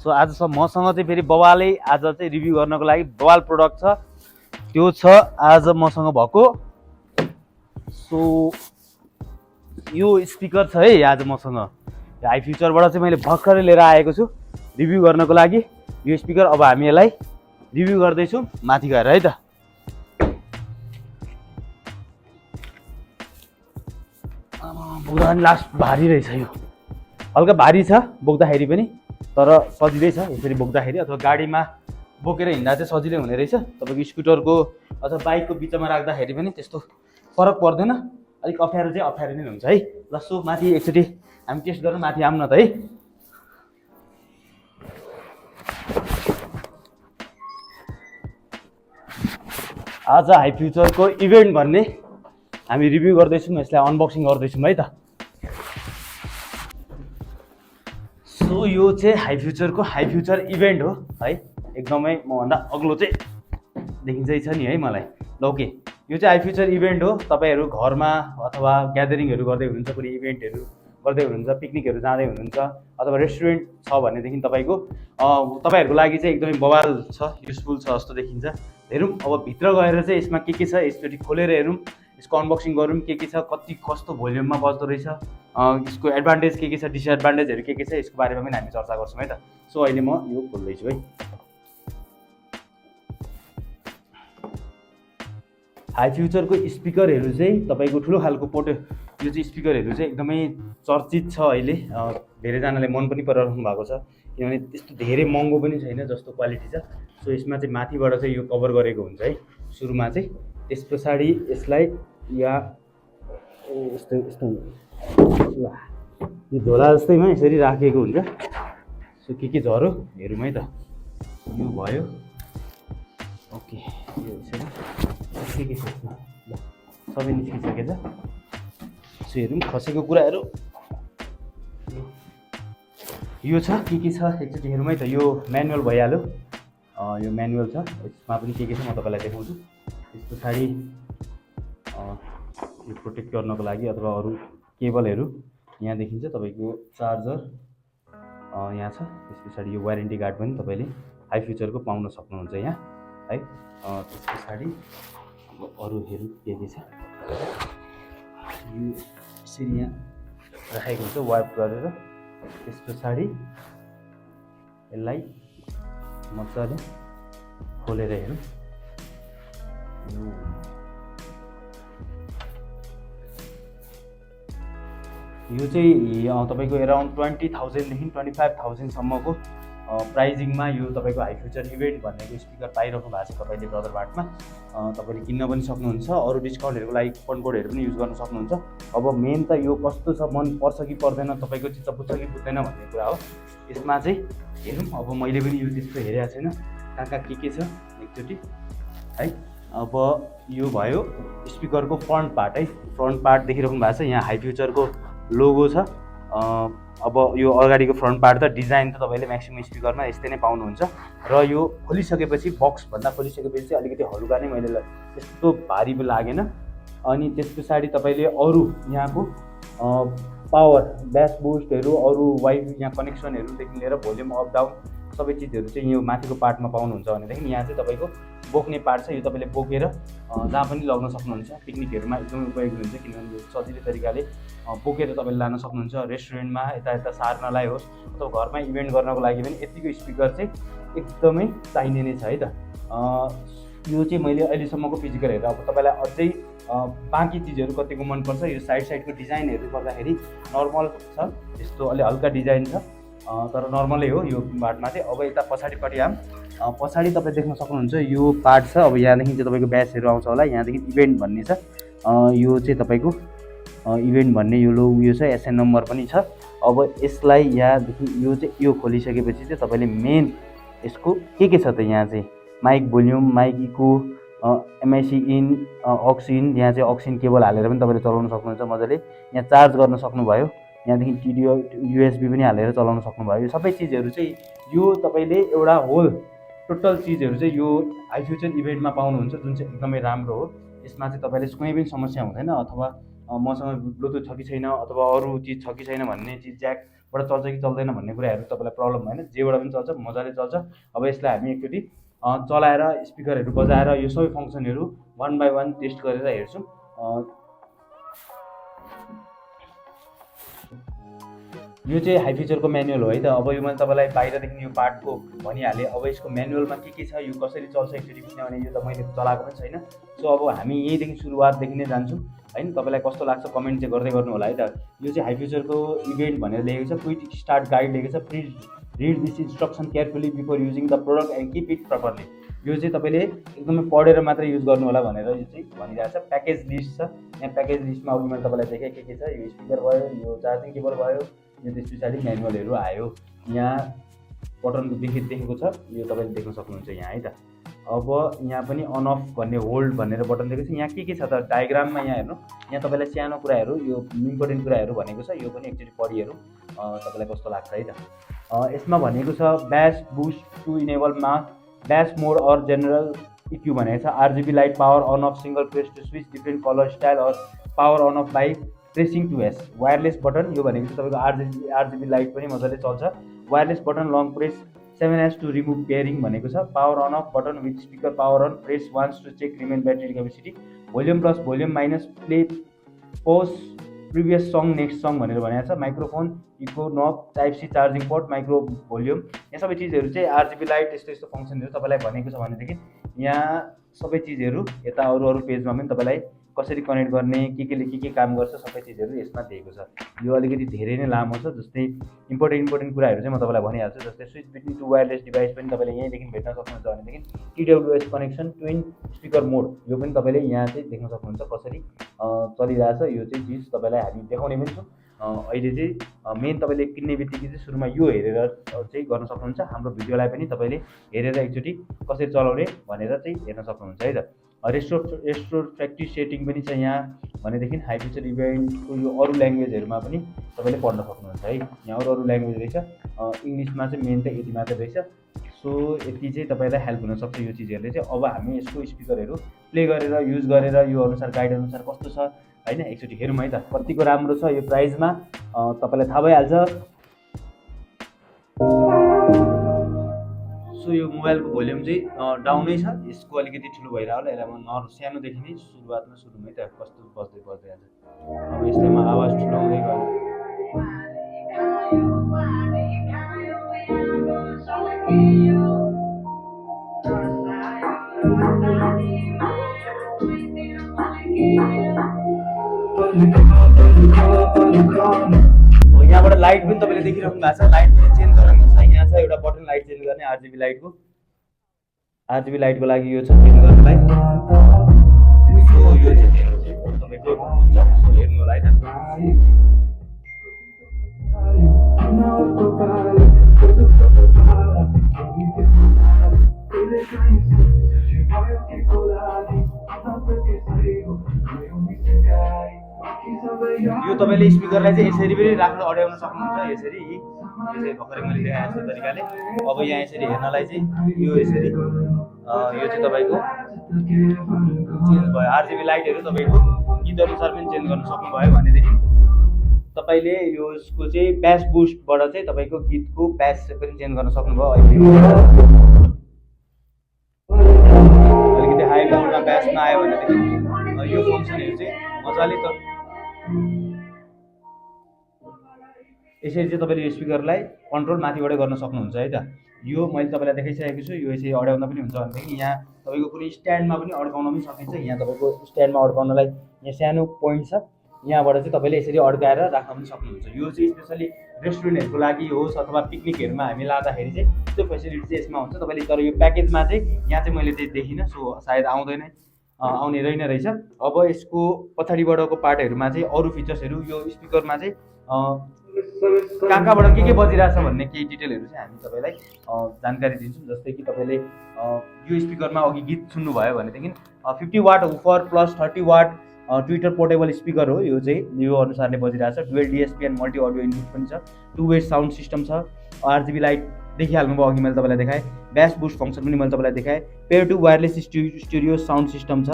So आज मसँग चाहिँ फेरि बवालै आज चाहिँ रिभ्यू गर्नको लागि बवाल प्रोडक्ट छ, त्यो छ आज मसँग भएको। सो यो स्पिकर छ है आज मसँग, हाइफ्युचरबाट चाहिँ मैले भर्खरै लिएर आएको छु रिभ्यू गर्नको लागि यो स्पिकर। अब हामी यसलाई रिभ्यू गर्दैछौँ माथि गएर है त। बोक्दा पनि लास्ट भारी रहेछ, यो हल्का भारी छ बोक्दाखेरि पनि, तर सजिलै छ यसरी बोक्दाखेरि, अथवा गाडीमा बोकेर हिँड्दा चाहिँ सजिलै हुने रहेछ। तपाईँको स्कुटरको अथवा बाइकको बिचमा राख्दाखेरि पनि त्यस्तो फरक पर्दैन, अलिक अप्ठ्यारो चाहिँ अप्ठ्यारो नै हुन्छ है। ल सो माथि एकचोटि हामी टेस्ट गर्नु, माथि आउँ न त है। आज हाइफ्युचरको इभेन्ट भन्ने हामी रिभ्यू गर्दैछौँ, यसलाई अनबक्सिङ गर्दैछौँ है त। सो यो चाहिँ हाइफ्युचर इभेन्ट हो है, एकदमै मभन्दा अग्लो चाहिँ देखिँदै छ नि है मलाई। ल ओके, यो चाहिँ हाइफ्युचर इभेन्ट हो। तपाईँहरू घरमा अथवा ग्यादरिङहरू गर्दै हुनुहुन्छ, कुनै इभेन्टहरू गर्दै हुनुहुन्छ, पिकनिकहरू जाँदै हुनुहुन्छ, अथवा रेस्टुरेन्ट छ भनेदेखि तपाईँहरूको लागि चाहिँ एकदमै बवाल छ, युजफुल छ जस्तो देखिन्छ। हेरौँ अब भित्र गएर चाहिँ यसमा के छ, यसचोटि खोलेर हेरौँ, यसको अनबक्सिङ गरौँ, के छ, कति कस्तो भोल्युममा बज्दो रहेछ, यसको एडभान्टेज के छ, डिसएडभान्टेजहरू के छ, यसको बारेमा पनि हामी चर्चा गर्छौँ है त। सो अहिले म यो खोल्दैछु है। हाइफ्युचरको स्पिकरहरू चाहिँ तपाईँको ठुलो खालको यो चाहिँ स्पिकरहरू चाहिँ एकदमै चर्चित छ अहिले, धेरैजनाले मन पनि पराइराख्नु भएको छ, किनभने त्यस्तो धेरै महँगो पनि छैन जस्तो क्वालिटी छ। सो यसमा चाहिँ माथिबाट चाहिँ यो कभर गरेको हुन्छ है सुरुमा चाहिँ, त्यस पछाडि यसलाई यस्तो यस्तो यो झोला जस्तैमा यसरी राखेको हुन्छ। सो के झऱ्यो हेरौँ है त। यो भयो, ओके, यो यसरी के छ यसमा, ल सबै निस्किसकेछ। सो हेरौँ खसेको कुराहरू यो छ, के छ एकचोटि हेरौँ है त। यो म्यानुअल भइहाल्यो, यो म्यानुअल छ, यसमा पनि के छ म तपाईँलाई देखाउँछु। त्यस पछाडि यो प्रोटेक्ट गर्नको लागि अथवा अरू केबलहरू यहाँ देखिन्छ, तपाईँको चार्जर यहाँ छ। त्यस पछाडि यो वारेन्टी कार्ड पनि तपाईँले हाइफ्युचरको पाउन सक्नुहुन्छ यहाँ है। त्यस पछाडि अब अरूहरू के छ, यो यसरी यहाँ राखेको हुन्छ वाइप गरेर। त्यस पछाडि यसलाई मजाले खोलेर हेरौँ। यो चाहिँ तपाईँको अराउन्ड 20,000देखि 25,000सम्मको प्राइजिङमा यो तपाईँको हाइफ्युचर इभेन्ट भन्नेको स्पिकर पाइराख्नु भएको छ तपाईँले ब्रदर-मार्टमा। तपाईँले किन्न पनि सक्नुहुन्छ, अरू डिस्काउन्टहरूको लागि कुपन कोडहरू पनि युज गर्न सक्नुहुन्छ। अब मेन त यो कस्तो छ, मन पर्छ कि पर्दैन, तपाईँको चित्त बुझ्छ कि बुझ्दैन भन्ने कुरा हो। यसमा चाहिँ हेरौँ, अब मैले पनि यो त्यस्तो हेरेको छैन, कहाँ के छ एकचोटि है। अब यो भयो स्पिकरको फ्रन्ट पार्ट है, फ्रन्ट पार्ट देखिराख्नु भएको छ, यहाँ हाइफ्युचरको लोगो छ। अब यो अगाडिको फ्रन्ट पार्ट त डिजाइन त तपाईँले म्याक्सिमम स्पिकरमा यस्तै नै पाउनुहुन्छ। र यो खोलिसकेपछि बक्सभन्दा खोलिसकेपछि चाहिँ अलिकति हलुका नै, मैले त्यस्तो भारी पनि लागेन। अनि त्यस पछाडि तपाईँले अरू यहाँको पावर, ब्यास बुस्टहरू, अरू वाइफ यहाँ कनेक्सनहरूदेखि लिएर भोल्युम अप डाउन सबै चिजहरू चाहिँ यो माथिको पार्टमा पाउनुहुन्छ भनेदेखि यहाँ चाहिँ तपाईँको बोक्ने पार्ट छ, यो तपाईँले बोकेर जहाँ पनि लग्न सक्नुहुन्छ। पिकनिकहरूमा एकदमै उपयोगी हुन्छ, किनभने यो सजिलो तरिकाले बोकेर तपाईँले लान सक्नुहुन्छ। रेस्टुरेन्टमा यता सार्नलाई होस् अथवा घरमा इभेन्ट गर्नको लागि पनि यतिको स्पिकर चाहिँ एकदमै चाहिने नै छ है त। यो चाहिँ मैले अहिलेसम्मको फिजिकल हेरेर, अब तपाईँलाई अझै बाँकी चिजहरू कतिको मनपर्छ, यो साइडको डिजाइनहरू गर्दाखेरि नर्मल छ, त्यस्तो अलि हल्का डिजाइन छ, तर नर्मलै हो यो पार्टमा चाहिँ। अब यता पछाडिपट्टि पछाडि तपाईँ देख्न सक्नुहुन्छ यो पार्ट छ। अब यहाँदेखि चाहिँ तपाईँको ब्यासहरू आउँछ होला, यहाँदेखि इभेन्ट भन्ने छ, यो चाहिँ तपाईँको इभेन्ट भन्ने यो उयो छ, एसएन नम्बर पनि छ। अब यसलाई यहाँदेखि यो चाहिँ यो खोलिसकेपछि चाहिँ तपाईँले मेन यसको के छ त, यहाँ चाहिँ mic volume, mic echo, MIC in, अक्सिन, यहाँ चाहिँ अक्सिन केबल हालेर पनि तपाईँले चलाउन सक्नुहुन्छ मजाले। यहाँ चार्ज गर्न सक्नुभयो, यहाँदेखि TWS पनि हालेर चलाउन सक्नुभयो। यो सबै चिजहरू चाहिँ यो तपाईँले एउटा होल टोटल चिजहरू चाहिँ यो हाइफ्युचर इभेन्टमा पाउनुहुन्छ, जुन चाहिँ एकदमै राम्रो हो। यसमा चाहिँ तपाईँले कुनै पनि समस्या हुँदैन, अथवा मसँग ब्लुटुथ छ कि छैन अथवा अरू चिज छ कि छैन भन्ने चिज ज्याक बाट चल्छ कि चल्दैन भन्ने कुराहरू तपाईँलाई प्रब्लम भएन, जेबाट पनि चल्छ, मजाले चल्छ। अब यसलाई हामी एकचोटि चलाएर स्पिकरहरू बजाएर यो सबै फङ्सनहरू वान बाई वान टेस्ट गरेर हेर्छौँ। यो चाहिँ हाइफिचरको म्यानुअल हो है त। अब यो मैले तपाईँलाई बाहिरदेखि यो पार्टको भनिहालेँ। अब यसको म्यानुअलमा के छ, यो कसरी चल्छ एकचोटि, किनभने यो त मैले चलाएको पनि छैन। सो अब हामी यहीँदेखि सुरुवातदेखि नै जान्छौँ हैन। तपाईँलाई कस्तो लाग्छ कमेन्ट चाहिँ गर्दै गर्नु होला है त। यो चाहिँ हाइफिचरको इभेन्ट भनेर लेखेको छ, क्विक स्टार्ट गाइड लेखेको छ। Please read this instruction carefully before using the product and keep it properly. यो चाहिँ तपाईँले एकदमै पढेर मात्रै युज गर्नु होला भनेर यो चाहिँ भनिरहेको छ। प्याकेज लिस्ट छ, यहाँ प्याकेज लिस्टमा अघि मैले तपाईँलाई देखेँ के छ। यो स्पिकर भयो, यो चार्जिङ केबल भयो, यो त्यस पछाडि म्यानुअलहरू आयो। यहाँ बटनको देखेको छ, यो तपाईँले देख्न सक्नुहुन्छ यहाँ है त। अब यहाँ पनि अन अफ भन्ने होल्ड भनेर बटन दिएको छ। यहाँ के छ त डायग्राममा यहाँ हेर्नु, यहाँ तपाईँलाई सानो कुराहरू, यो इम्पोर्टेन्ट कुराहरू भनेको छ। यो पनि एकचोटि पढिहेरौँ, तपाईँलाई कस्तो लाग्छ है त। यसमा भनेको छ bass boost to enable mass bass mode or general EQ भनेको छ। RGB light power on off single press to switch different colour style or power on off by pressing two S. Wireless button यो भनेको चाहिँ तपाईँको RGB light पनि मजाले चल्छ। Wireless button long press 7S to remove pairing भनेको छ। Power on off button with speaker power on press once to check remain battery capacity. Volume plus volume minus play pause previous song next song भनेर भनेको छ। Microphone echo knob type C charging port micro volume, यहाँ सबै चिजहरू चाहिँ RGB light यस्तो यस्तो फङ्सनहरू तपाईँलाई भनेको छ भनेदेखि यहाँ सबै चिजहरू यता अरू पेजमा पनि तपाईँलाई कसरी कनेक्ट गर्ने, केले के काम गर्छ सबै चिजहरू यसमा दिएको छ। यो अलिकति धेरै नै लामो छ, जस्तै इम्पोर्टेन्ट कुराहरू चाहिँ म तपाईँलाई भनिहाल्छु। जस्तै switch between two wireless device पनि तपाईँले यहीँदेखि भेट्न सक्नुहुन्छ भनेदेखि TWS कनेक्सन ट्विन स्पिकर मोड यो पनि तपाईँले यहाँ चाहिँ देख्न सक्नुहुन्छ कसरी चलिरहेछ। यो चाहिँ चिज तपाईँलाई हामी देखाउने पनि छौँ। अहिले चाहिँ मेन तपाईँले किन्ने बित्तिकै चाहिँ सुरुमा यो हेरेर चाहिँ गर्न सक्नुहुन्छ। हाम्रो भिडियोलाई पनि तपाईँले हेरेर एकचोटि कसरी चलाउने भनेर चाहिँ हेर्न सक्नुहुन्छ है त। रेस्टोर फ्याक्ट्री सेटिङ पनि छ यहाँ भनेदेखि हाइफिचर इभेन्टको यो अरू ल्याङ्ग्वेजहरूमा पनि तपाईँले पढ्न सक्नुहुन्छ है। यहाँ अरू ल्याङ्ग्वेज रहेछ, इङ्ग्लिसमा चाहिँ मेन त यति मात्रै रहेछ। सो यति चाहिँ तपाईँलाई हेल्प हुनसक्छ यो चिजहरूले चाहिँ। अब हामी यसको स्पिकरहरू प्ले गरेर युज गरेर यो अनुसार गाइड अनुसार कस्तो छ होइन एकचोटि हेरौँ है त, कतिको राम्रो छ यो प्राइजमा तपाईँलाई थाहा भइहाल्छ। सो यो मोबाइलको भोल्युम चाहिँ डाउनै छ, यसको अलिकति ठुलो भइरहेको होला। यसलाई म सानोदेखि नै सुरुवातमा सुरुमै त कस्तो बज्दै जान्छ। अब यसलाई म आवाज ठुलो हुँदै गयो। यहाँबाट लाइट पनि तपाईँले देखिरहनु भएको छ, लाइट पनि चेन्ज गर्नु छ। यहाँ छ एउटा बटन लाइट चेन्ज गर्ने आरजिबी लाइटको लागि यो छ चेन्ज गर्नलाई। सो यो चाहिँ तपाईँको हुन्छ, सो हेर्नु होला है त। यो तपाईँले स्पिकरलाई चाहिँ यसरी पनि राख्न अड्याउन सक्नुहुन्छ, यसरी भर्खरै मैले देखाएको छु तरिकाले। अब यहाँ यसरी हेर्नलाई चाहिँ यो यसरी यो चाहिँ तपाईँको चेन्ज भयो। आरजिबी लाइटहरू तपाईँको गीत अनुसार पनि चेन्ज गर्न सक्नुभयो भनेदेखि तपाईँले यसको चाहिँ ब्यास बुस्टबाट चाहिँ तपाईँको गीतको ब्यास पनि चेन्ज गर्न सक्नुभयो। अलिकति हाई लेभलमा ब्यासमा आयो भनेदेखि यो फङ्सनहरू चाहिँ मजाले त यसरी चाहिँ तपाईँले यो स्पिकरलाई कन्ट्रोल माथिबाटै गर्न सक्नुहुन्छ है त। यो मैले तपाईँलाई देखाइसकेको छु। यो यसरी अड्याउँदा पनि हुन्छ भनेदेखि यहाँ तपाईँको कुनै स्ट्यान्डमा पनि अड्काउन पनि सकिन्छ। यहाँ तपाईँको स्ट्यान्डमा अड्काउनलाई यहाँ सानो पोइन्ट छ, यहाँबाट चाहिँ तपाईँले यसरी अड्काएर राख्न पनि सक्नुहुन्छ। यो चाहिँ स्पेसली रेस्टुरेन्टहरूको लागि होस् अथवा पिकनिकहरूमा हामी लाँदाखेरि चाहिँ त्यो फेसिलिटी चाहिँ यसमा हुन्छ तपाईँले। तर यो प्याकेजमा चाहिँ यहाँ चाहिँ मैले चाहिँ देखिनँ, सो सायद आउने रहेछ। अब यसको पछाडिबाटको पार्टहरूमा चाहिँ अरू फिचर्सहरू यो स्पिकरमा चाहिँ कहाँबाट के बजिरहेछ भन्ने केही डिटेलहरू चाहिँ हामी तपाईँलाई जानकारी दिन्छौँ। जस्तै कि तपाईँले यो स्पिकरमा अघि गीत सुन्नुभयो भनेदेखि 50 watt woofer plus 30 watt tweeter portable speaker हो। यो चाहिँ यो अनुसारले बजिरहेछ। Dual DSP and multi audio input पनि छ। 2 वे साउन्ड सिस्टम छ। आरजिबी लाइट देखिहाल्नुभयो अघि मैले तपाईँलाई देखाएँ। ब्यास बुस्ट फङ्सन पनि मैले तपाईँलाई देखाएँ। Pair to wireless studio sound system छ।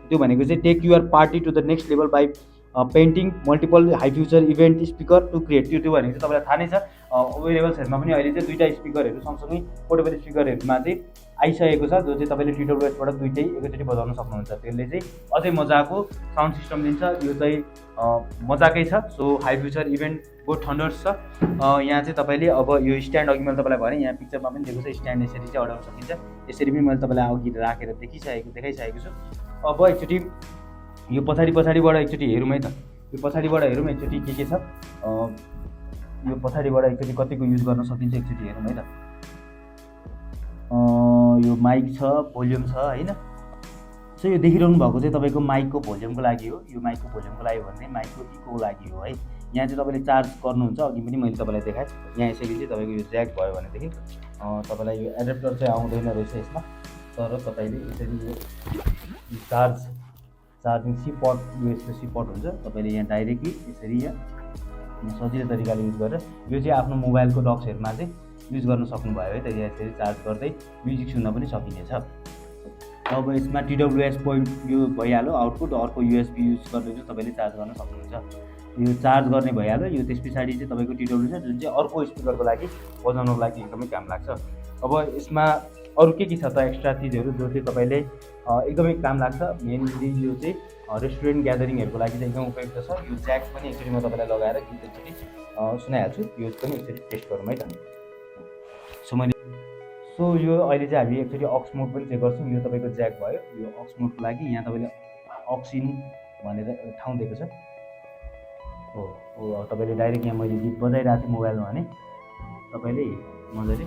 त्यो भनेको चाहिँ take your party to the next level by पेन्टिङ multiple HiFuture event speaker to create. त्यो भनेको चाहिँ तपाईँलाई थाहा नै छ। वेरिएबल्सहरूमा पनि अहिले चाहिँ दुईवटा स्पिकरहरू सँगसँगै पोर्टेबल स्पिकरहरूमा चाहिँ आइसकेको छ, जो चाहिँ तपाईँले TWSबाट दुइटै एकैचोटि बजाउन सक्नुहुन्छ। त्यसले चाहिँ अझै मजाको साउन्ड सिस्टम दिन्छ। यो चाहिँ मजाकै छ। सो हाइफ्युचर इभेन्ट गो थन्डर्स छ। यहाँ चाहिँ तपाईँले अब यो स्ट्यान्ड अघि मैले तपाईँलाई भने यहाँ पिक्चरमा पनि दिएको छ, स्ट्यान्ड यसरी चाहिँ अडाउन सकिन्छ। यसरी पनि मैले तपाईँलाई अघि राखेर देखाइसकेको छु। अब एकचोटि यो पछाडिबाट एकचोटि हेरौँ है त। यो पछाडिबाट हेरौँ एकचोटि के छ। यो पछाडिबाट एकचोटि कतिको युज गर्न सकिन्छ एकचोटि हेरौँ है त। यो माइक छ, भोल्युम छ हैन। सो यो देखिरहनु भएको चाहिँ तपाईँको माइकको भोल्युमको लागि हो। यो माइकको भोल्युमको लागि भन्ने माइकको इकोको लागि हो है। यहाँ चाहिँ तपाईँले चार्ज गर्नुहुन्छ, अघि पनि मैले तपाईँलाई देखाएँ। यहाँ यसरी चाहिँ तपाईँको यो ज्याक भयो भनेदेखि तपाईँलाई यो एडेप्टर चाहिँ आउँदैन रहेछ यसमा, तर तपाईँले यसरी यो चार्जिङ सिपट युएसबी सिपट हुन्छ। तपाईँले यहाँ डाइरेक्टली यसरी यहाँ सजिलो तरिकाले युज गरेर यो चाहिँ आफ्नो मोबाइलको डक्सहरूमा चाहिँ युज गर्न सक्नुभयो है त। यहाँ यसरी चार्ज गर्दै म्युजिक सुन्न पनि सकिनेछ। अब यसमा TWS पोइन्ट यो भइहाल्यो आउटपुट, अर्को USB युज गरेर चाहिँ तपाईँले चार्ज गर्न सक्नुहुन्छ। यो चार्ज गर्ने भइहाल्यो। यो त्यस पछाडि चाहिँ तपाईँको TWS जुन चाहिँ अर्को स्पिकरको लागि बजाउनको लागि एकदमै काम लाग्छ। अब यसमा अरू के छ त एक्स्ट्रा चिजहरू जो चाहिँ तपाईँले एकदमै काम लाग्छ। मेनली यो चाहिँ रेस्टुरेन्ट ग्यादरिङहरूको लागि चाहिँ एकदम उपयुक्त छ। यो ज्याक पनि एकचोटि म तपाईँलाई लगाएर गीत एकचोटि सुनाइहाल्छु। यो पनि एकचोटि टेस्ट गरौँ है त। सो यो अहिले चाहिँ हामी एकचोटि अक्स मोड पनि चेक गर्छौँ। यो तपाईँको ज्याक भयो। यो अक्स मोडको लागि यहाँ तपाईँले अक्स इन भनेर ठाउँ दिएको छ। हो तपाईँले डाइरेक्ट यहाँ मैले गीत बजाइरहेको थिएँ मोबाइलमा भने तपाईँले मजाले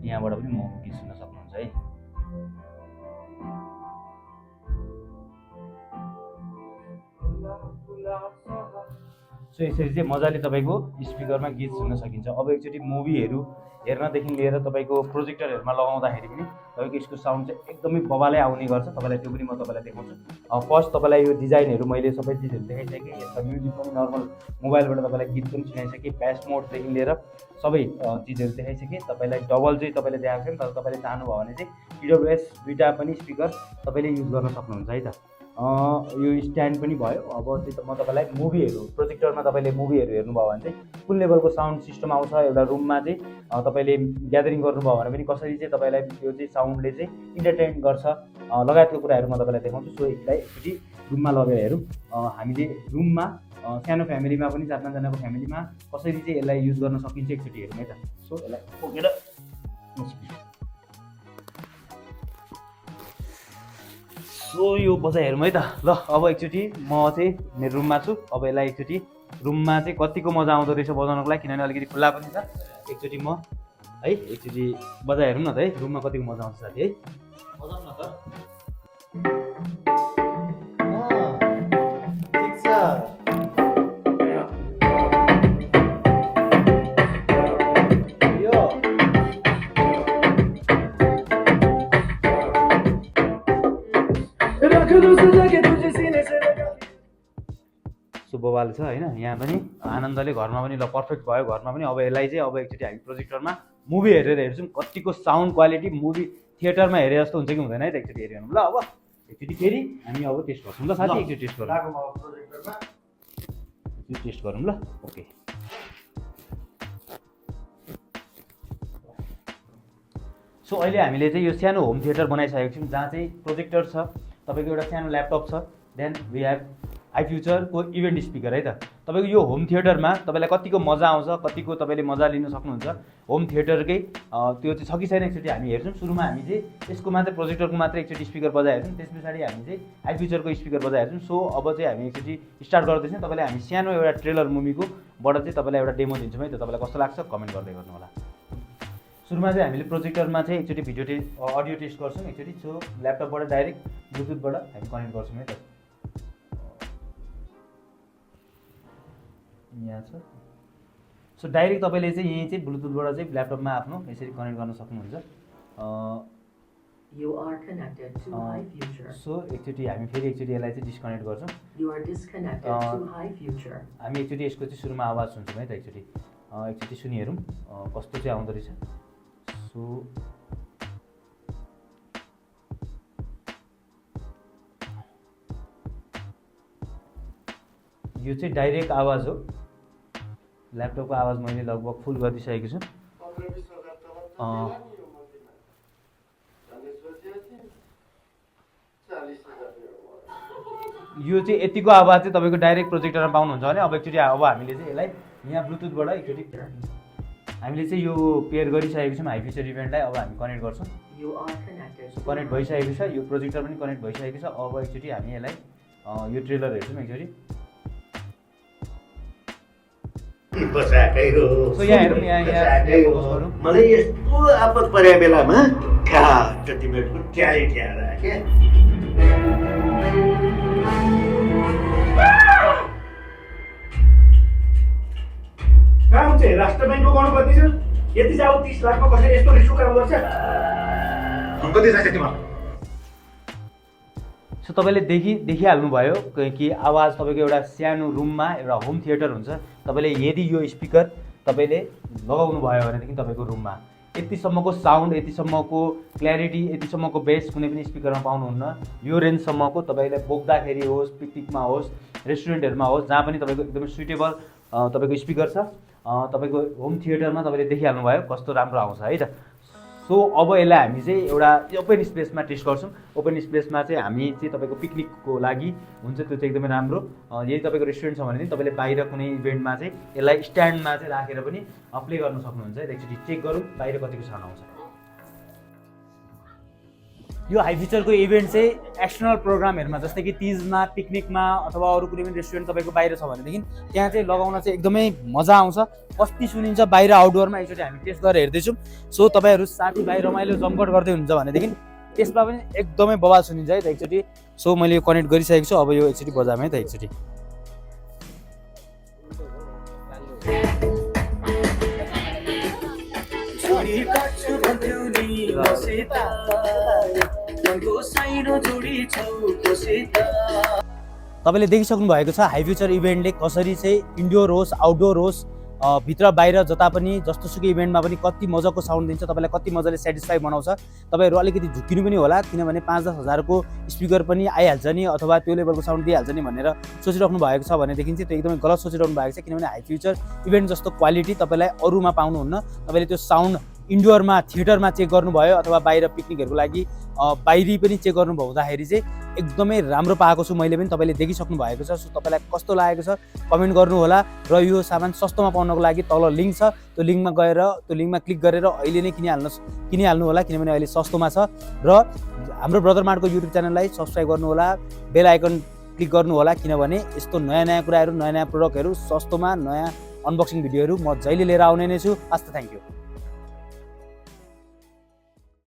यहाँबाट पनि म गीत सुन्न सक्नुहुन्छ है। सो यसरी चाहिँ मजाले तपाईँको स्पिकरमा गीत सुन्न सकिन्छ। अब एकचोटि मुभीहरू हेर्नदेखि लिएर तपाईँको प्रोजेक्टरहरूमा लगाउँदाखेरि पनि तपाईँको यसको साउन्ड चाहिँ एकदमै बबालै आउने गर्छ। तपाईँलाई त्यो पनि म तपाईँलाई देखाउँछु। फर्स्ट तपाईँलाई यो डिजाइनहरू मैले सबै चिजहरू देखाइसकेँ। यसमा म्युजिक पनि नर्मल मोबाइलबाट तपाईँलाई गीत पनि सुनाइसकेँ। ब्यास मोडदेखि लिएर सबै चिजहरू देखाइसकेँ। तपाईँलाई डबल चाहिँ तपाईँले देखाएको छैन, तर तपाईँले चाहनुभयो भने चाहिँ TWS दुईवटा पनि स्पिकर तपाईँले युज गर्न सक्नुहुन्छ है त। यो स्ट्यान्ड पनि भयो। अब चाहिँ म तपाईँलाई मुभीहरू प्रोजेक्टरमा तपाईँले मुभीहरू हेर्नुभयो भने चाहिँ कुन लेभलको साउन्ड सिस्टम आउँछ, एउटा रुममा चाहिँ तपाईँले ग्यादरिङ गर्नुभयो भने पनि कसरी चाहिँ तपाईँलाई यो चाहिँ साउन्डले चाहिँ इन्टरटेन गर्छ लगायतको कुराहरू म तपाईँलाई देखाउँछु। सो यसलाई एकचोटि रुममा लगेर हेरौँ। हामीले रुममा सानो फ्यामिलीमा पनि 4-5 जनाको फ्यामिलीमा कसरी चाहिँ यसलाई युज गर्न सकिन्छ एकचोटि हेरौँ है त। सो यसलाई पोकेर सो यो बजाइ हेरौँ है त। ल अब एकचोटि म चाहिँ मेरो रुममा छु। अब यसलाई एकचोटि रुममा चाहिँ कतिको मजा आउँदो रहेछ बजाउनको लागि, किनभने अलिकति खुल्ला पनि छ। एकचोटि म है एकचोटि बजाइ हेरौँ न त है रुममा कतिको मजा आउँछ साथी है। बजाउँ न त। ठिक छ। सो बवाल छ हैन। यहाँ पनि आनन्दले घरमा पनि ल पर्फेक्ट भयो घरमा पनि। अब यसलाई चाहिँ अब एकचोटि हामी प्रोजेक्टरमा मुभी हेरेर हेर्छौँ कतिको साउन्ड क्वालिटी मुभी थिएटरमा हेरे जस्तो हुन्छ कि हुँदैन है त। एकचोटि हेरौँ ल। अब एकचोटि फेरि हामी अब टेस्ट गर्छौँ ल साथी। एकचोटि टेस्ट गरौँ, टेस्ट गरौँ ल। ओके सो अहिले हामीले चाहिँ यो सानो होम थिएटर बनाइसकेको छौँ जहाँ चाहिँ प्रोजेक्टर छ, तपाईँको एउटा सानो ल्यापटप छ, देन वी हेभ हाइफ्युचरको इभेन्ट स्पिकर है त। तपाईँको यो होम थिएटरमा तपाईँलाई कतिको मजा आउँछ, कतिको तपाईँले मजा लिन सक्नुहुन्छ होम थिएटरकै त्यो चाहिँ छ कि छैन एकचोटि हामी हेर्छौँ। सुरुमा हामी चाहिँ यसको मात्रै प्रोजेक्टरको मात्रै एकचोटि स्पिकर बजाइहेर्छौँ, त्यस पछाडि हामी चाहिँ हाइफ्युचरको स्पिकर बजाइहेर्छौँ। सो अब चाहिँ हामी एकचोटि स्टार्ट गर्दैछौँ। तपाईँलाई हामी सानो एउटा ट्रेलर मुभीकोबाट चाहिँ तपाईँलाई एउटा डेमो दिन्छौँ है त। तपाईँलाई कस्तो लाग्छ कमेन्ट गर्दै गर्नु होला। सुरुमा चाहिँ हामीले प्रोजेक्टरमा चाहिँ एकचोटि अडियो टेस्ट गर्छौँ एकचोटि। सो ल्यापटपबाट डाइरेक्ट ब्लुटुथबाट हामी कनेक्ट गर्छौँ है त। यहाँ छ। सो डाइरेक्ट तपाईँले चाहिँ यहीँ चाहिँ ब्लुटुथबाट चाहिँ ल्यापटपमा आफ्नो यसरी कनेक्ट गर्न सक्नुहुन्छ। सो एकचोटि हामी फेरि एकचोटि यसलाई चाहिँ डिस्कनेक्ट गर्छौँ। हामी एकचोटि यसको चाहिँ सुरुमा आवाज सुन्छौँ है त। एकचोटि सुनिहेरौँ कस्तो चाहिँ आउँदो रहेछ। सो यो चाहिँ डाइरेक्ट आवाज हो। ल्यापटपको आवाज मैले लगभग फुल गरिसकेको छु। यो चाहिँ यतिको आवाज चाहिँ तपाईँको डाइरेक्ट प्रोजेक्टरमा पाउनुहुन्छ भने अब एकचोटि अब हामीले चाहिँ यसलाई यहाँ ब्लुटुथबाट एकचोटि हामीले चाहिँ यो पेयर गरिसकेको छौँ हाइफ्युचर इभेन्टलाई। अब हामी कनेक्ट गर्छौँ, कनेक्ट भइसकेको छ, यो प्रोजेक्टर पनि कनेक्ट भइसकेको छ। अब एकचोटि हामी यसलाई यो ट्रेलर हेर्छौँ एकचोटि। सो यहाँ हेरौँ, यहाँ फोकस गरौँ। मलाई यस्तो आपत परे बेलामा तिमीहरूको ट्याले ट्याएर के काम चाहिँ राष्ट्र ब्याङ्कको गर्नुपर्ने छ। यति चाहिँ अब 30 लाखमा कसैले यस्तो रिस्क काम गर्छ? कति चाहिन्छ तिमीलाई? सो तपाईँले देखिहाल्नुभयो कि आवाज तपाईँको एउटा सानो रुममा एउटा होम थिएटर हुन्छ। तपाईँले यदि यो स्पिकर तपाईँले लगाउनु भयो भनेदेखि तपाईँको रुममा यतिसम्मको साउन्ड, यतिसम्मको क्ल्यारिटी, यतिसम्मको बेस कुनै पनि स्पिकरमा पाउनुहुन्न। यो रेन्जसम्मको तपाईँले बोक्दाखेरि होस्, पिकनिकमा होस्, रेस्टुरेन्टहरूमा होस्, जहाँ पनि तपाईँको एकदमै सुइटेबल तपाईँको स्पिकर छ। तपाईँको होम थिएटरमा तपाईँले देखिहाल्नु भयो कस्तो राम्रो आउँछ है त। सो अब यसलाई हामी चाहिँ एउटा ओपन स्पेसमा टेस्ट गर्छौँ। ओपन स्पेसमा चाहिँ हामी चाहिँ तपाईँको पिकनिकको लागि हुन्छ, त्यो चाहिँ एकदमै राम्रो। यदि तपाईँको रेस्टुरेन्ट छ भने तपाईँले बाहिर कुनै इभेन्टमा चाहिँ यसलाई स्ट्यान्डमा चाहिँ राखेर पनि प्ले गर्न सक्नुहुन्छ है। एकचोटि चेक गरौँ बाहिर कतिको साउन्ड आउँछ। यो हाइफ्युचरको इभेन्ट चाहिँ एक्सटर्नल प्रोग्रामहरूमा जस्तै कि तिजमा, पिकनिकमा अथवा अरू कुनै पनि रेस्टुरेन्ट तपाईँको बाहिर छ भनेदेखि त्यहाँ चाहिँ लगाउन चाहिँ एकदमै मजा आउँछ। कति सुनिन्छ बाहिर आउटडोरमा एकचोटि हामी टेस्ट गरेर हेर्दैछौँ। सो तपाईँहरू साथीभाइ रमाइलो जमघट गर्दै हुनुहुन्छ भनेदेखि त्यसमा पनि एकदमै बवाल सुनिन्छ है त एकचोटि। सो मैले यो कनेक्ट गरिसकेको छु, अब यो एकचोटि बजाम है त एकचोटि। तपाईँले देखिसक्नु भएको छ हाइफ्युचर इभेन्टले कसरी चाहिँ इन्डोर होस्, आउटडोर होस्, भित्र बाहिर जता पनि जस्तोसुकै इभेन्टमा पनि कति मजाको साउन्ड दिन्छ, तपाईँलाई कति मजाले सेटिस्फाई बनाउँछ। तपाईँहरू अलिकति झुक्किनु पनि होला, किनभने 5-10 हजारको स्पिकर पनि आइहाल्छ नि अथवा त्यो लेभलको साउन्ड दिइहाल्छ नि भनेर सोचिराख्नु भएको छ भनेदेखि चाहिँ त्यो एकदमै गलत सोचिराख्नु भएको छ। किनभने हाइफ्युचर इभेन्ट जस्तो क्वालिटी तपाईँलाई अरूमा पाउनुहुन्न। तपाईँले त्यो साउन्ड इन्डोरमा थिएटरमा चेक गर्नुभयो अथवा बाहिर पिकनिकहरूको लागि बाहिरी पनि चेक गर्नुभयो हुँदाखेरि चाहिँ एकदमै राम्रो पाएको छु मैले पनि। तपाईँले देखिसक्नु भएको छ। सो तपाईँलाई कस्तो लागेको छ कमेन्ट गर्नुहोला। र यो सामान सस्तोमा पाउनको लागि तल लिङ्क छ, त्यो लिङ्कमा गएर त्यो लिङ्कमा क्लिक गरेर अहिले नै किनिहाल्नु होला, किनभने अहिले सस्तोमा छ। र हाम्रो ब्रदर-मार्टको युट्युब च्यानललाई सब्सक्राइब गर्नुहोला, बेल आइकन क्लिक गर्नुहोला, किनभने यस्तो नयाँ नयाँ कुराहरू, नयाँ नयाँ प्रोडक्टहरू सस्तोमा, नयाँ अनबक्सिङ भिडियोहरू म जहिले लिएर आउने नै छु। हस् त, थ्याङ्क यू।